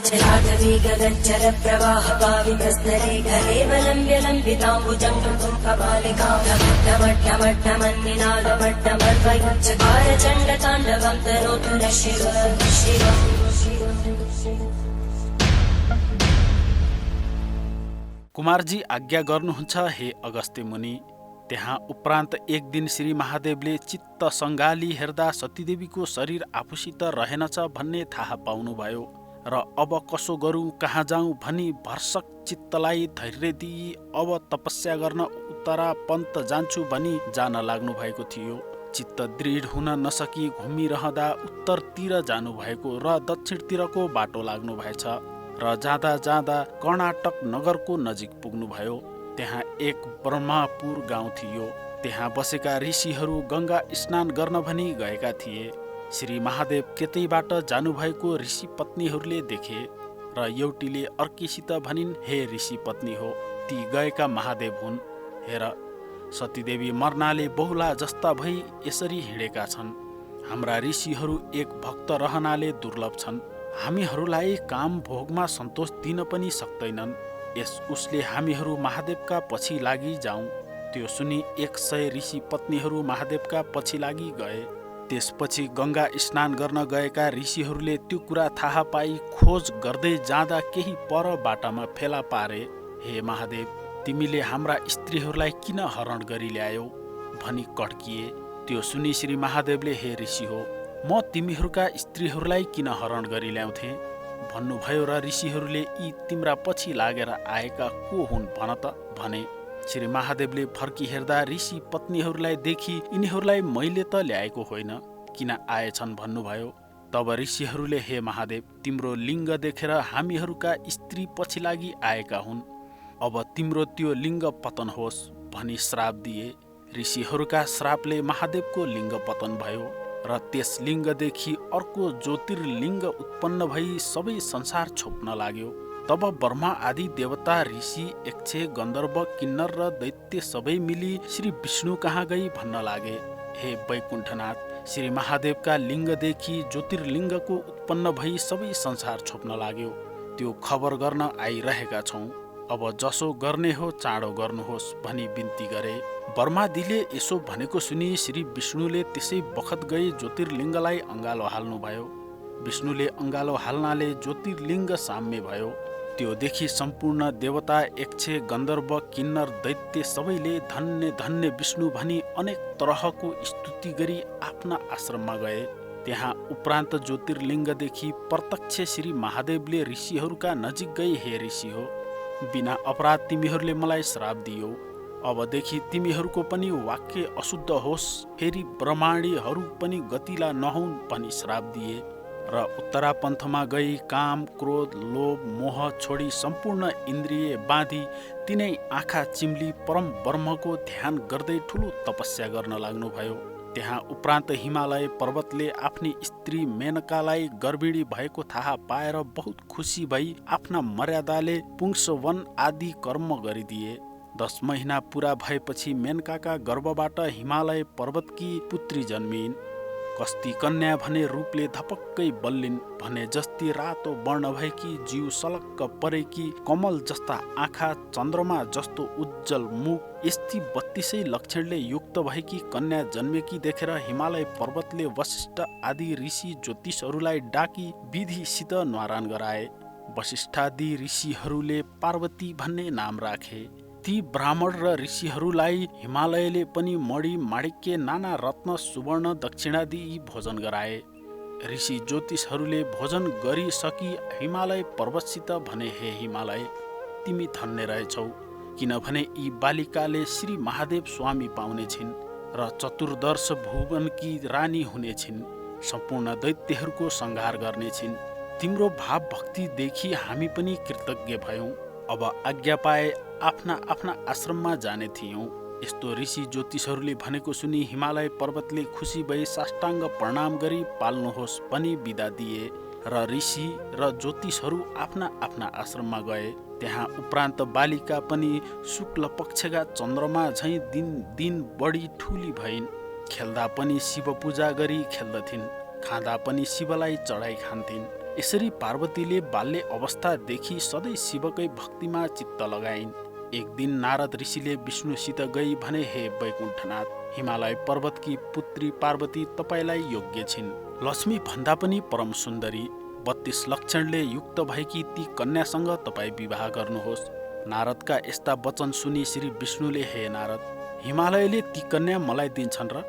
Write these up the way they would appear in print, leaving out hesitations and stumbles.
चलाटवी गगनचर प्रवाह पावितस्तरे घरेवलम्ब्य लम्बिताम्बुजं कृतं कपालिकां डमट्टमट्टमन्निनादमट्टमर्वयुच्चकार चण्डताण्डवं तनोतु न शिव शिव। कुमारजी आज्ञा गर्नुहुन्छ हे अगस्त्य मुनि। त्यहाँ उपरान्त एक दिन श्री महादेवले चित्त सङ्गाली हेर्दा सतीदेवीको शरीर आफूसित रहेनछ भन्ने थाहा पाउनुभयो र अब कसो गरौँ कहाँ जाउँ भनी भर्सक चित्तलाई धैर्य दिई अब तपस्या गर्न उत्तरापन्त जान्छु भनी जान लाग्नु भएको थियो। चित्त दृढ हुन नसकी घुमिरहँदा उत्तरतिर जानुभएको र दक्षिणतिरको बाटो लाग्नु भएछ र जाँदा जाँदा कर्नाटक नगरको नजिक पुग्नुभयो। त्यहाँ एक ब्रह्मपुर गाउँ थियो। त्यहाँ बसेका ऋषिहरू गंगा स्नान गर्न भनी गएका थिए। श्री महादेव त्यतैबाट जानुभएको ऋषि पत्नीहरूले देखे र एउटीले अर्कीसित भनिन्, हे ऋषि पत्नी हो, ती गएका महादेव हुन्। हेर, सतीदेवी मर्नाले बहुला जस्ता भई यसरी हिँडेका छन्। हाम्रा ऋषिहरू एक भक्त रहनाले दुर्लभ छन्। हामीहरूलाई काम भोगमा सन्तोष दिन पनि सक्दैनन्। यस उसले हामीहरू महादेवका पछि लागि जाउँ। त्यो सुनि 100 ऋषि पत्नीहरू महादेवका पछि लागि गए। त्यसपछि गंगा स्नान गर्न गएका ऋषिहरूले त्यो कुरा थाहा पाई खोज गर्दै जाँदा केही पर बाटामा फेला पारे। हे महादेव, तिमीले हाम्रा स्त्रीहरूलाई किन हरण गरी ल्यायौ भनी कड्किए। त्यो सुनि श्री महादेवले, हे ऋषि हो, म तिमीहरूका स्त्रीहरूलाई किन हरण गरी ल्याउँथे भन्नुभयो र ऋषिहरूले यी तिम्रा पछि लागेर आएका को हुन् भन त भने। श्री महादेवले फर्की हेर्दा ऋषि पत्नीहरूलाई देखि यिनीहरूलाई मैले त ल्याएको होइन, किन आएछन् भन्नुभयो। तब ऋषिहरूले, हे महादेव, तिम्रो लिङ्ग देखेर हामीहरूका स्त्री पछि लागि आएका हुन्। अब तिम्रो त्यो लिङ्ग पतन होस् भनी श्राप दिए। ऋषिहरूका श्रापले महादेवको लिङ्ग पतन भयो र त्यस लिङ्गदेखि अर्को ज्योतिर्लिङ्ग उत्पन्न भई सबै संसार छोप्न लाग्यो। तब ब्रह्मा आदि देवता, ऋषि, यक्ष, गन्धर्व, किन्नर र दैत्य सबै मिली श्री विष्णु कहाँ गई भन्न लागे, हे वैकुण्ठनाथ, श्री महादेवका लिङ्गदेखि ज्योतिर्लिङ्गको उत्पन्न भई सबै संसार छोप्न लाग्यो। त्यो खबर गर्न आइरहेका छौँ। अब जसो गर्ने हो चाँडो गर्नुहोस् भनी बिन्ती गरे। ब्रह्मादीले यसो भनेको सुनि श्री विष्णुले त्यसै बखत गई ज्योतिर्लिङ्गलाई अँगालो हाल्नुभयो। विष्णुले अँगालो हाल्नाले ज्योतिर्लिङ्ग साम्य भयो। त्यो देखि सम्पूर्ण देवता, यक्ष, गन्धर्व, किन्नर, दैत्य सबैले धन्य धन्य विष्णु भनी अनेक तरहको स्तुति गरी आफ्ना आश्रममा गए। त्यहाँ उपरान्त ज्योतिर्लिङ्गदेखि प्रत्यक्ष श्री महादेवले ऋषिहरूका नजिक गई, हे ऋषि हो, बिना अपराध तिमीहरूले मलाई श्राप दियो। अबदेखि तिमीहरूको पनि वाक्य अशुद्ध होस्, फेरि ब्रह्माणीहरू पनि गतिला नहुन् भनी श्राप दिए र उत्तरापन्थमा गई काम, क्रोध, लोभ, मोह छोडी सम्पूर्ण इन्द्रिय बाँधी तिनै आँखा चिम्ली परम ब्रह्मको ध्यान गर्दै ठुलो तपस्या गर्न लाग्नुभयो। त्यहाँ उपरान्त हिमालय पर्वतले आफ्नी स्त्री मेनकालाई गर्भिणी भएको थाहा पाएर बहुत खुसी भई आफ्ना मर्यादाले पुंसवन आदि कर्म गरिदिए। 10 महिना पुरा भएपछि मेनकाका गर्भबाट हिमालय पर्वतकी पुत्री जन्मिन्। कस्ती कन्या भने रूपले धपक्कै बल्लिन्, भने जस्ती रातो वर्ण भएकी, जिउ सलक्क परेकी, कमल जस्ता आँखा, चन्द्रमा जस्तो उज्जवल मुख, यस्ती 32 लक्षणले युक्त भएकी कन्या जन्मेकी देखेर हिमालय पर्वतले वशिष्ठ आदि ऋषि ज्योतिषहरूलाई डाकी विधिसित न्वारान गराए। वशिष्ठादि ऋषिहरूले पार्वती भन्ने नाम राखे। ती ब्राह्मण र ऋषिहरूलाई हिमालयले पनि मणि, माणिक्य, नाना रत्न, सुवर्ण, दक्षिणादि भोजन गराए। ऋषि ज्योतिषहरूले भोजन गरिसकी हिमालय पर्वतसित भने, हे हिमालय, तिमी धन्य रहेछौ, किनभने यी बालिकाले श्री महादेव स्वामी पाउने छिन् र चतुर्दश भुवनकी रानी हुने छिन्, सम्पूर्ण दैत्यहरूको संहार गर्ने छिन्। तिम्रो भाव भक्ति देखि हामी पनि कृतज्ञ भयौं। अब आज्ञा पाए आफ्ना आफ्ना आश्रममा जाने थियौं। यस्तो ऋषि ज्योतिषहरूले भनेको सुनि हिमालय पर्वतले खुसी भई साष्टाङ्ग प्रणाम गरी पाल्नुहोस् भनी बिदा दिए र ऋषि र ज्योतिषहरू आफ्ना आफ्ना आश्रममा गए। त्यहाँ उपरान्त बालिका पनि शुक्ल पक्षका चन्द्रमा झैं दिन दिन बढी ठुली भइन्। खेल्दा पनि शिव पूजा गरी खेल्दथिन्, खाँदा पनि शिवलाई चढाई खान्थिन्। यसरी पार्वतीले बाल्य अवस्थादेखि सधैँ शिवकै भक्तिमा चित्त लगाइन्। एक दिन नारद ऋषिले विष्णुसित गई भने, हे वैकुण्ठनाथ, हिमालय पर्वतकी पुत्री पार्वती तपाईँलाई योग्य छिन्। लक्ष्मी भन्दा पनि परम सुन्दरी 32 लक्षणले युक्त भएकी ती कन्यासँग तपाईँ विवाह गर्नुहोस्। नारदका यस्ता वचन सुनि श्री विष्णुले, हे नारद, हिमालयले ती कन्या मलाई दिन्छन् र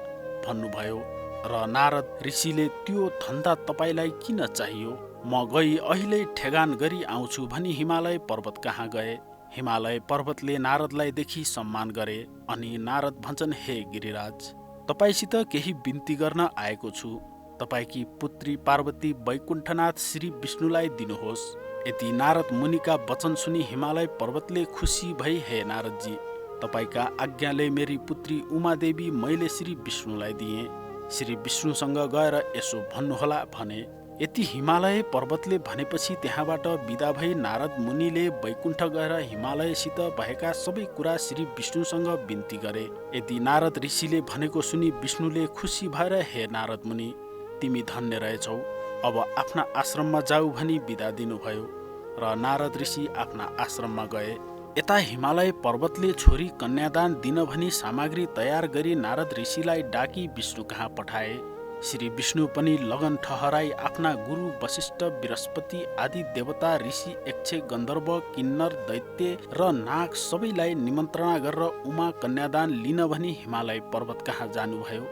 भन्नुभयो। र नारद ऋषिले, त्यो धन्दा तपाईँलाई किन चाहियो? म गई अहिले ठेगान गरी आउँछु भनी हिमालय पर्वत कहाँ गए। हिमालय पर्वतले नारदलाई देखि सम्मान गरे अनि नारद भन्छन्, हे गिरिराज, तपाईसित केही बिन्ती गर्न आएको छु। तपाईँकी पुत्री पार्वती वैकुण्ठनाथ श्री विष्णुलाई दिनुहोस्। यति नारद मुनिका वचन सुनि हिमालय पर्वतले खुसी भई, हे नारदजी, तपाईँका आज्ञाले मेरी पुत्री उमादेवी मैले श्री विष्णुलाई दिएँ। श्री विष्णुसँग गएर यसो भन्नुहोला भने। यति हिमालय पर्वतले भनेपछि त्यहाँबाट बिदा भई नारद मुनिले वैकुण्ठ गएर हिमालयसित भएका सबै कुरा श्री विष्णुसँग बिन्ती गरे। यदि नारद ऋषिले भनेको सुनि विष्णुले खुसी भएर, हे नारद मुनि, तिमी धन्य रहेछौ, अब आफ्ना आश्रममा जाऊ भनी बिदा दिनुभयो र नारद ऋषि आफ्ना आश्रममा गए। यता हिमालय पर्वतले छोरी कन्यादान दिन भनी सामग्री तयार गरी नारद ऋषिलाई डाकी विष्णु कहाँ पठाए। श्री विष्णु पनि लगन ठहराई आफ्ना गुरु वशिष्ठ, बृहस्पति आदि देवता, ऋषि, यक्ष, गन्धर्व, किन्नर, दैत्य र नाग सबैलाई निमन्त्रणा गरेर उमा कन्यादान लिन भनी हिमालय पर्वत कहाँ जानुभयो।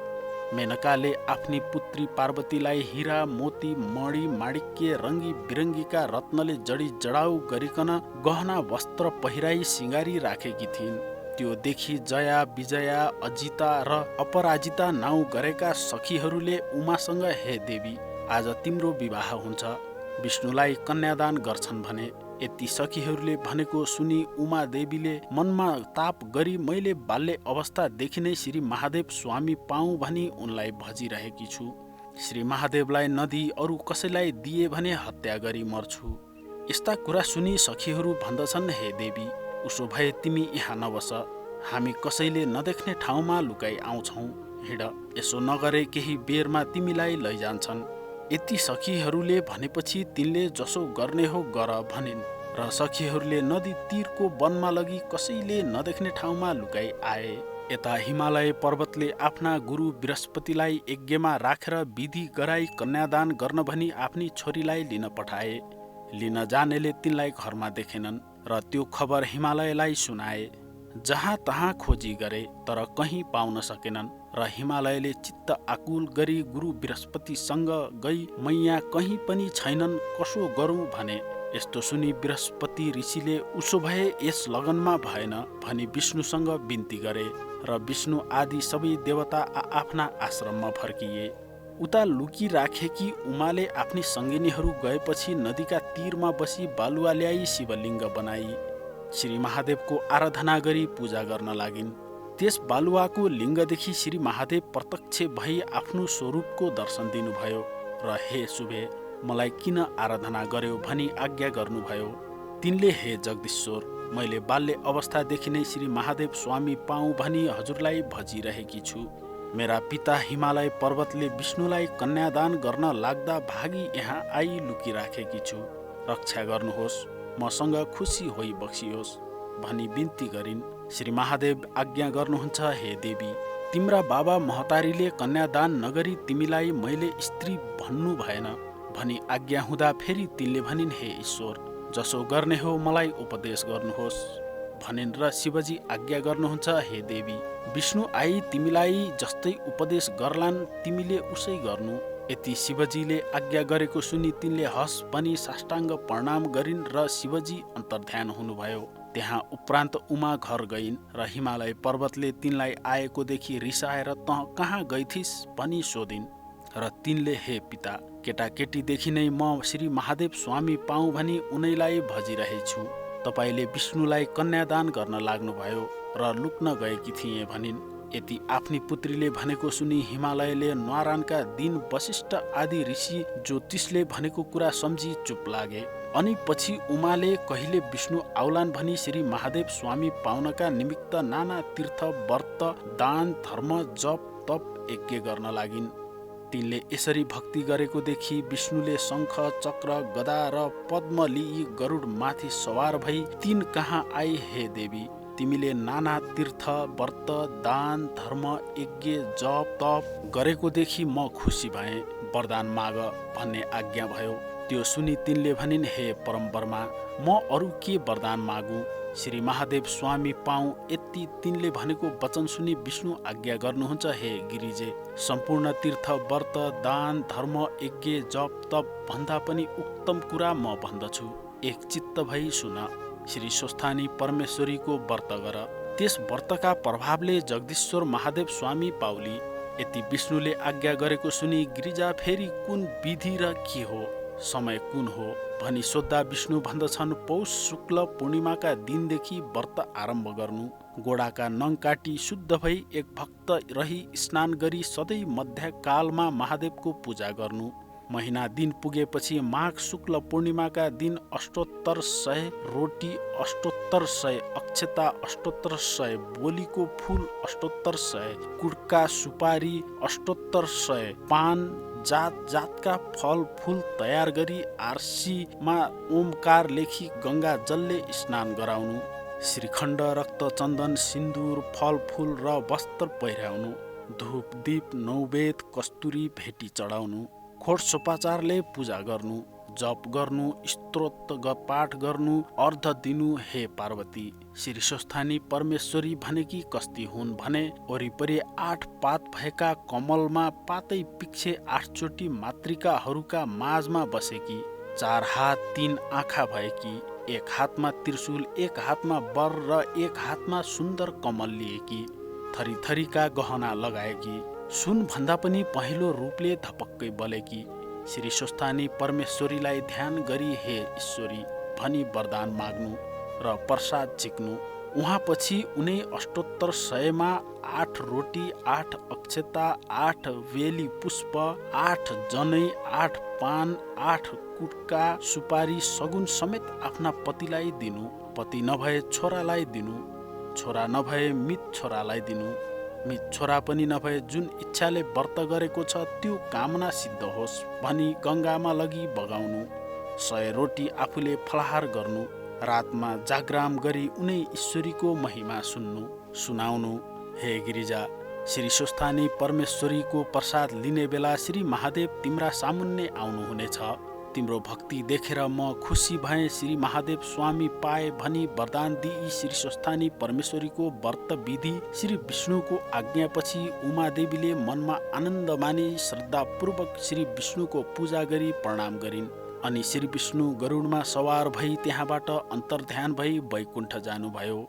मेनकाले आफ्नी पुत्री पार्वतीलाई हिरा, मोती, मणि, माणिक्य, रङ्गी बिरङ्गीका रत्नले जडी जडाउ गरिकन गहना वस्त्र पहिराई सिँगारी राखेकी थिइन्। त्यो देखि जया, विजया, अजिता र अपराजिता नाउँ गरेका सखीहरूले उमासँग, हे देवी, आज तिम्रो विवाह हुन्छ, विष्णुलाई कन्यादान गर्छन् भने। यति सखीहरूले भनेको सुनि उमा देवीले मनमा ताप गरी मैले बाल्य अवस्थादेखि नै श्री महादेव स्वामी पाऊँ भनी उनलाई भजिरहेकी छु। श्री महादेवलाई नदिई अरू कसैलाई दिए भने हत्या गरी मर्छु। यस्ता कुरा सुनि सखीहरू भन्दछन्, हे देवी, उसो भए तिमी यहाँ नबस, हामी कसैले नदेख्ने ठाउँमा लुकाई आउँछौँ। हिँड, यसो नगरे केही बेरमा तिमीलाई लैजान्छन्। यति सखीहरूले भनेपछि तिनले जसो गर्ने हो गर भनिन् र सखीहरूले नदी तीरको वनमा लगी कसैले नदेख्ने ठाउँमा लुकाई आए। यता हिमालय पर्वतले आफ्ना गुरु बृहस्पतिलाई यज्ञमा राखेर विधि गराई कन्यादान गर्न भनी आफ्नी छोरीलाई लिन पठाए। लिन जानेले तिनलाई घरमा देखेनन् र त्यो खबर हिमालयलाई सुनाए। जहाँ तहाँ खोजी गरे तर कहीँ पाउन सकेनन् र हिमालयले चित्त आकुल गरी गुरु बृहस्पतिसँग गई, मैया कहीँ पनि छैनन्, कसो गरौँ भने। यस्तो सुनि बृहस्पति ऋषिले उसो भए यस लगनमा भएन भनी विष्णुसँग बिन्ती गरे र विष्णु आदि सबै देवता आफ्ना आश्रममा फर्किए। उता लुकी राखेकी उमाले आफ्नी सङ्गिनीहरू गएपछि नदीका तीरमा बसी बालुवा ल्याई शिवलिङ्ग बनाई श्री महादेवको आराधना गरी पूजा गर्न लागिन्। त्यस बालुवाको लिङ्गदेखि श्री महादेव प्रत्यक्ष भई आफ्नो स्वरूपको दर्शन दिनुभयो र हे शुभे, मलाई किन आराधना गर्यो भनी आज्ञा गर्नुभयो। तिनले, हे जगदीश्वर, मैले बाल्य अवस्थादेखि नै श्री महादेव स्वामी पाऊँ भनी हजुरलाई भजिरहेकी छु। मेरा पिता हिमालय पर्वतले विष्णुलाई कन्यादान गर्न लाग्दा भागी यहाँ आई लुकिराखेकी छु, रक्षा गर्नुहोस्, मसँग खुसी होई बक्सियोस् भनी बिन्ती गरिन्। श्री महादेव आज्ञा गर्नुहुन्छ, हे देवी, तिम्रा बाबा महतारीले कन्यादान नगरी तिमीलाई मैले स्त्री भन्नु भएन भनी आज्ञा हुँदा फेरि तिनले भनिन्, हे ईश्वर, जसो गर्ने हो मलाई उपदेश गर्नुहोस् भनिन् र शिवजी आज्ञा गर्नुहुन्छ, हे देवी, विष्णु आई तिमीलाई जस्तै उपदेश गर्लान् तिमीले उसै गर्नु। यति शिवजीले आज्ञा गरेको सुनि तिनले हस भनी साष्टाङ्ग प्रणाम गरिन् र शिवजी अन्तर्ध्यान हुनुभयो। त्यहाँ उपरान्त उमा घर गइन् र हिमालय पर्वतले तिनलाई आएको देखि रिसाएर तँ कहाँ गइथिस् भनी सोधिन् र तिनले, हे पिता, केटाकेटीदेखि नै म श्री महादेव स्वामी पाऊँ भनी उनैलाई भजिरहेछु। तपाईँले विष्णुलाई कन्यादान गर्न लाग्नुभयो र लुक्न गएकी थिएँ भनिन्। यति आफ्नी पुत्रीले भनेको सुनि हिमालयले न्वारानका दिन वशिष्ठ आदि ऋषि ज्योतिषले भनेको कुरा सम्झी चुप लागे। अनि पछि उमाले कहिले विष्णु आउलान् भनी श्री महादेव स्वामी पाउनका निमित्त नाना तीर्थ, व्रत, दान, धर्म, जप, तप, यज्ञ गर्न लागिन्। तिनले यसरी भक्ति गरेको देखि विष्णुले शङ्ख चक्र गदा र पद्म लिई गरुड माथि सवार भई तिन कहाँ आई हे देवी, तिमीले नाना तीर्थ व्रत दान धर्म यज्ञ जप तप गरेको देखि म खुसी भएँ, वरदान माग भन्ने आज्ञा भयो। त्यो सुनि तिनले भनिन्, हे परम वर्मा, म अरू के वरदान मागु, श्री महादेव स्वामी पाऊँ यति तिनले भनेको वचन सुनि विष्णु आज्ञा गर्नुहुन्छ, हे गिरिजे, सम्पूर्ण तीर्थ व्रत दान धर्म यज्ञ जप तप भन्दा पनि उत्तम कुरा म भन्दछु। एक चित्त भई सुन, श्री स्वस्थानी परमेश्वरीको व्रत गर। त्यस व्रतका प्रभावले जगदीश्वर महादेव स्वामी पाउली। यति विष्णुले आज्ञा गरेको सुनि गिरिजा फेरि कुन विधि र के हो, समय कुन हो भनी सोद्धा विष्णु भन्दछन्, पौष शुक्ल पूर्णिमाका दिनदेखि व्रत आरम्भ गर्नु। गोडाका नङ काटी शुद्ध भई एक भक्त रही स्नान गरी सधैँ मध्यकालमा महादेवको पूजा गर्नु। महिना दिन पुगेपछि माघ शुक्ल पूर्णिमाका दिन अष्टोत्तर 100 रोटी, अष्टोत्तर 100 अक्षता, अष्टोत्तर 100 बोलीको फूल, अष्टोत्तर 100 कुड्का सुपारी, अष्टोत्तर 100 पान, जात जातका फल फूल तयार गरी आरसीमा ओमकार लेखी गंगा जलले स्नान गराउनु। श्रीखण्ड रक्त चन्दन सिन्दुर फल फूल र वस्त्र पहिराउनु। धूप दीप नौवेद कस्तुरी भेटी चढाउनु। खोडसोपाचारले पूजा गर्नु, जप गर्नु, स्तोत्र पाठ गर्नु, अर्घ दिनु। हे पार्वती, श्री स्वस्थानी परमेश्वरी भनेकी कस्ती हुन् भने वरिपरि 8 पात भएका कमलमा पातै पिच्छे 8 चोटी मातृकाहरूका माझमा बसेकी, 4 हात 3 आँखा भएकी, एक हातमा त्रिशूल, एक हातमा वर र एक हातमा सुन्दर कमल लिएकी, थरी थरीका गहना लगाएकी, सुन भन्दा पनि पहिलो रूपले धपक्कै बलेकी, श्री स्वस्थानी परमेश्वरीलाई ध्यान गरी हे ईश्वरी भनी वरदान माग्नु र प्रसाद झिक्नु। उहाँ पछि उनै अष्टोत्तर 100 मा 8 रोटी, 8 अक्षता, 8 बेली पुष्प, 8 जनै, 8 पान, 8 कुटका सुपारी सगुन समेत आफ्ना पतिलाई दिनु। पति नभए छोरालाई दिनु, छोरा नभए मित छोरालाई दिनु, मित छोरा पनि नभए जुन इच्छाले व्रत गरेको छ त्यो कामना सिद्ध होस् भनी गंगामा लगी बगाउनु। 100 रोटी आफूले फलाहार गर्नु। रातमा जागराम गरी उनै ईश्वरीको महिमा सुन्नु सुनाउनु। हे गिरिजा, श्री स्वस्थानी परमेश्वरीको प्रसाद लिने बेला श्री महादेव तिम्रा सामुन्ने आउनुहुनेछ। तिम्रो भक्ति देखेर म खुसी भएँ, श्री महादेव स्वामी पाए भनी वरदान दिई श्री स्वस्थानी परमेश्वरीको व्रत विधि श्री विष्णुको आज्ञापछि उमादेवीले मनमा आनन्द मानी श्रद्धापूर्वक श्री विष्णुको पूजा गरी प्रणाम गरिन्। अनि श्री विष्णु गरुडमा सवार भई त्यहाँबाट अन्तर्ध्यान भई वैकुण्ठ जानुभयो।